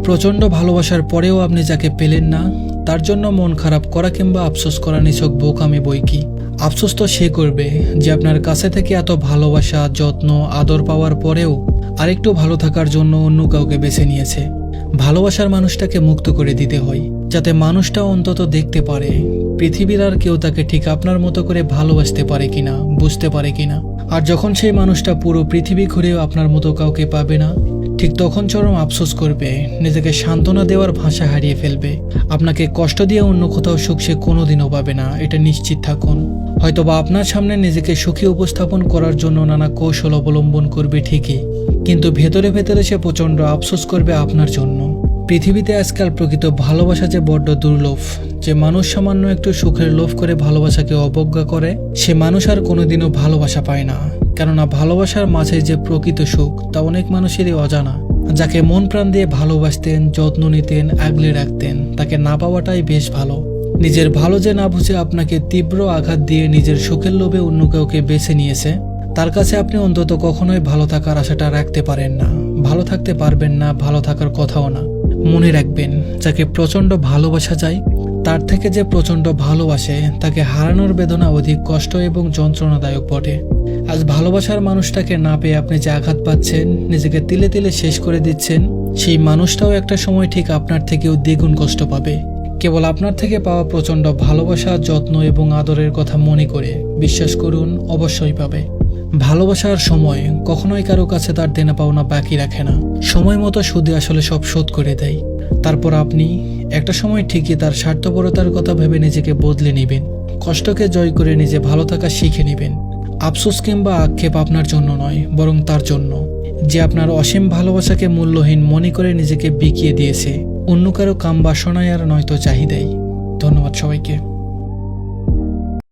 প্রচণ্ড ভালোবাসার পরেও আপনি যাকে পেলেন না, তার জন্য মন খারাপ করা কিংবা আফসোস করা নিছক বোকামি বই কি। আফসোস তো সে করবে যে আপনার কাছে থেকে এত ভালোবাসা, যত্ন, আদর পাওয়ার পরেও আরেকটু ভালো থাকার জন্য অন্য কাউকে বেছে নিয়েছে। ভালোবাসার মানুষটাকে মুক্ত করে দিতে হয়, যাতে মানুষটা অন্তত দেখতে পারে পৃথিবীর আর কেউ তাকে ঠিক আপনার মতো করে ভালোবাসতে পারে কিনা, বুঝতে পারে কিনা। আর যখন সেই মানুষটা পুরো পৃথিবী ঘুরেও আপনার মতো কাউকে পাবে না, ঠিক তখন চরম আফসোস করবে, নিজেকে সান্ত্বনা দেওয়ার ভাষা হারিয়ে ফেলবে। আপনাকে কষ্ট দিয়ে অন্য কোথাও সুখ সে কোনোদিনও পাবে না, এটা নিশ্চিত থাকুন। হয়তোবা আপনার সামনে নিজেকে সুখী উপস্থাপন করার জন্য নানা কৌশল অবলম্বন করবে ঠিকই, কিন্তু ভেতরে ভেতরে সে প্রচণ্ড আফসোস করবে আপনার জন্য। পৃথিবীতে আজকাল প্রকৃত ভালোবাসা যে বড্ড দুর্লভ। যে মানুষ সামান্য একটু সুখের লোভ করে ভালোবাসাকে অবজ্ঞা করে, সে মানুষ আর কোনোদিনও ভালোবাসা পায় না। কেননা ভালোবাসার মাঝে যে প্রকৃত সুখ তা অনেক মানুষেরই অজানা। যাকে মন প্রাণ দিয়ে ভালোবাসতেন, যত্ন নিতেন, আগলে রাখতেন, তাকে না পাওয়াটাই বেশ ভালো। নিজের ভালো যে না বুঝে আপনাকে তীব্র আঘাত দিয়ে নিজের সুখের লোভে অন্য কাউকে বেছে নিয়েছে, তার কাছে আপনি অন্তত কখনোই ভালো থাকার আশাটা রাখতে পারেন না, ভালো থাকতে পারবেন না, ভালো থাকার কথাও না। মনে রাখবেন, যাকে প্রচণ্ড ভালোবাসা যায় তার থেকে যে প্রচণ্ড ভালোবাসে তাকে হারানোর বেদনা অধিক কষ্ট এবং যন্ত্রণাদায়ক বটে। আজ ভালোবাসার মানুষটাকে না পেয়ে আপনি যে আঘাত পাচ্ছেন, নিজেকে তিলে তিলে শেষ করে দিচ্ছেন, সেই মানুষটাও একটা সময় ঠিক আপনার থেকেও দ্বিগুণ কষ্ট পাবে। কেবল আপনার থেকে পাওয়া প্রচণ্ড ভালোবাসা, যত্ন এবং আদরের কথা মনে করে বিশ্বাস করুন, অবশ্যই পাবে। ভালোবাসার সময় কখনোই কারো কাছে তার দেনা পাওনা বাকি রাখে না। সময় মতো সুদে আসলে সব শোধ করে দেয়। তারপর আপনি একটা সময় ঠিকই তার স্বার্থপরতার কথা ভেবে নিজেকে বদলে নেবেন, কষ্টকে জয় করে নিজে ভালো থাকা শিখে নেবেন। আফসোস কিংবা আক্ষেপ আপনার জন্য নয়, বরং তার জন্য, যে আপনার অসীম ভালোবাসাকে মূল্যহীন মনে করে নিজেকে বিকিয়ে দিয়েছে অন্য কারো কাম বাসনায় আর নয়তো চাহিদাই। ধন্যবাদ সবাইকে।